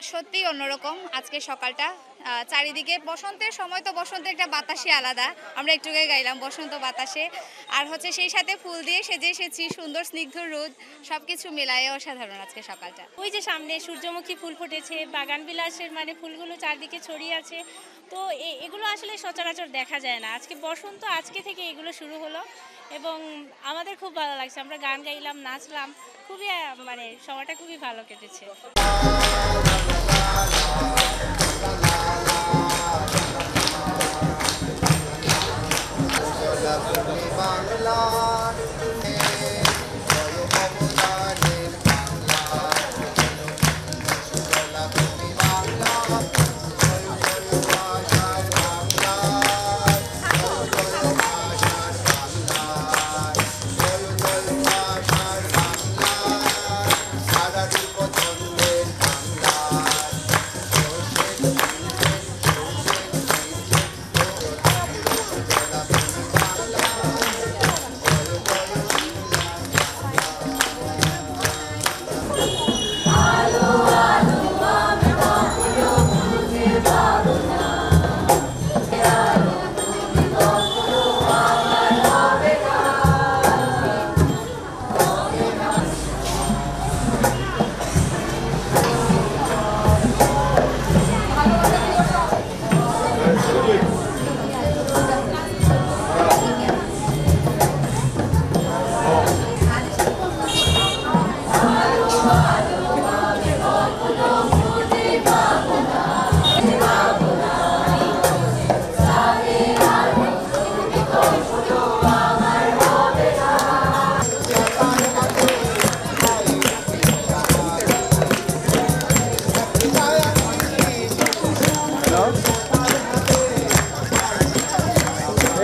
সত্যিই অন্যরকম আজকে সকালটা। চারিদিকে বসন্তের সময় তো বসন্তের একটা বাতাসই আলাদা। আমরা একটু আগে গাইলাম বসন্ত বাতাসে। আর হচ্ছে সেই সাথে ফুল দিয়ে সেজে এসেছি, সুন্দর স্নিগ্ধ রোদ সবকিছু মেলায় অসাধারণ আজকে সকালটা। ওই যে সামনে সূর্যমুখী ফুল ফুটেছে, বাগান বিলাসের মানে ফুলগুলো চারদিকে ছড়িয়ে আছে। তো এগুলো আসলে সচরাচর দেখা যায় না। আজকে বসন্ত, আজকে থেকে এগুলো শুরু হলো এবং আমাদের খুব ভালো লাগছে। আমরা গান গাইলাম, নাচলাম, খুবই মানে সময়টা খুবই ভালো কেটেছে।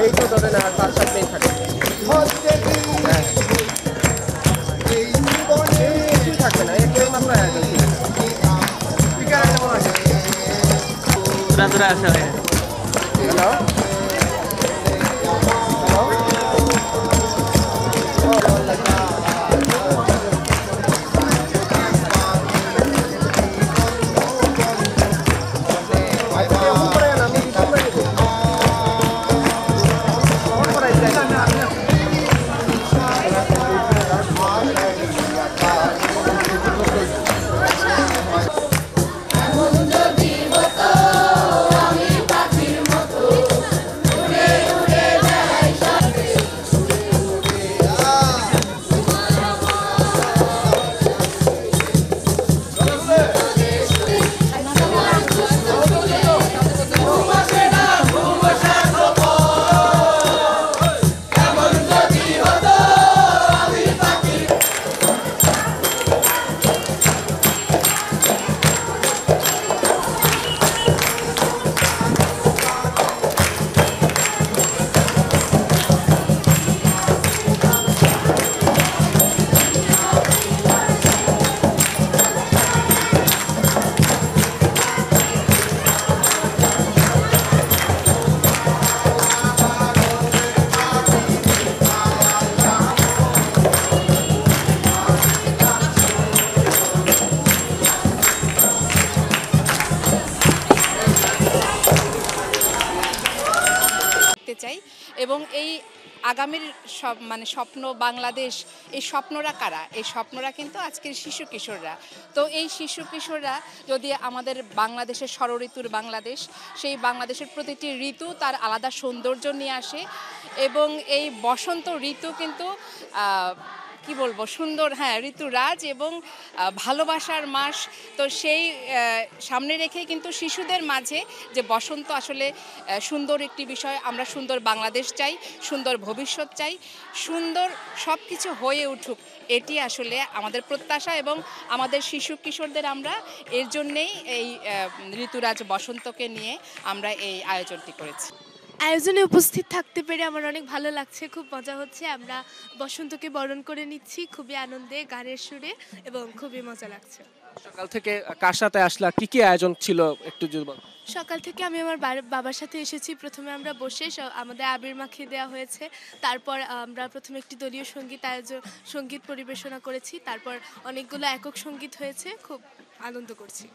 এই তো ধরেন আর 5-7 মিনিট থাকে। কিছুই থাকবে না, একটাই মাত্র আয়োজন। স্পিকার একটা মনে আছে। হ্যালো চাই এবং এই আগামীর মানে স্বপ্ন বাংলাদেশ, এই স্বপ্নরা কারা? এই স্বপ্নরা কিন্তু আজকের শিশু কিশোররা। তো এই শিশু কিশোররা যদি আমাদের বাংলাদেশের ষড়ঋতুর বাংলাদেশ, সেই বাংলাদেশের প্রতিটি ঋতু তার আলাদা সৌন্দর্য নিয়ে আসে এবং এই বসন্ত ঋতু কিন্তু কি বলবো সুন্দর, হ্যাঁ, ঋতুরাজ এবং ভালোবাসার মাস। তো সেই সামনে রেখেই কিন্তু শিশুদের মাঝে যে বসন্ত আসলে সুন্দর একটি বিষয়। আমরা সুন্দর বাংলাদেশ চাই, সুন্দর ভবিষ্যৎ চাই, সুন্দর সব কিছু হয়ে উঠুক, এটি আসলে আমাদের প্রত্যাশা এবং আমাদের শিশু কিশোরদের আমরা এর জন্যেই এই ঋতুরাজ বসন্তকে নিয়ে আমরা এই আয়োজনটি করেছি। আয়োজনে উপস্থিত থাকতে পেরে আমার অনেক ভালো লাগছে, খুব মজা হচ্ছে। আমরা বসন্তকে বরণ করে নিচ্ছি খুবই আনন্দে, গানের সুরে, এবং খুবই মজা লাগছে। সকাল থেকে কার সাথে আসলা, কি কি আয়োজন ছিল একটু যদি বল। সকাল থেকে আমি আমার বাবার সাথে এসেছি। প্রথমে আমরা বসে আমাদের আবির মাখিয়ে দেওয়া হয়েছে। তারপর আমরা প্রথমে একটি দলীয় সঙ্গীত পরিবেশনা করেছি। তারপর অনেকগুলো একক সঙ্গীত হয়েছে, খুব আনন্দ করছি।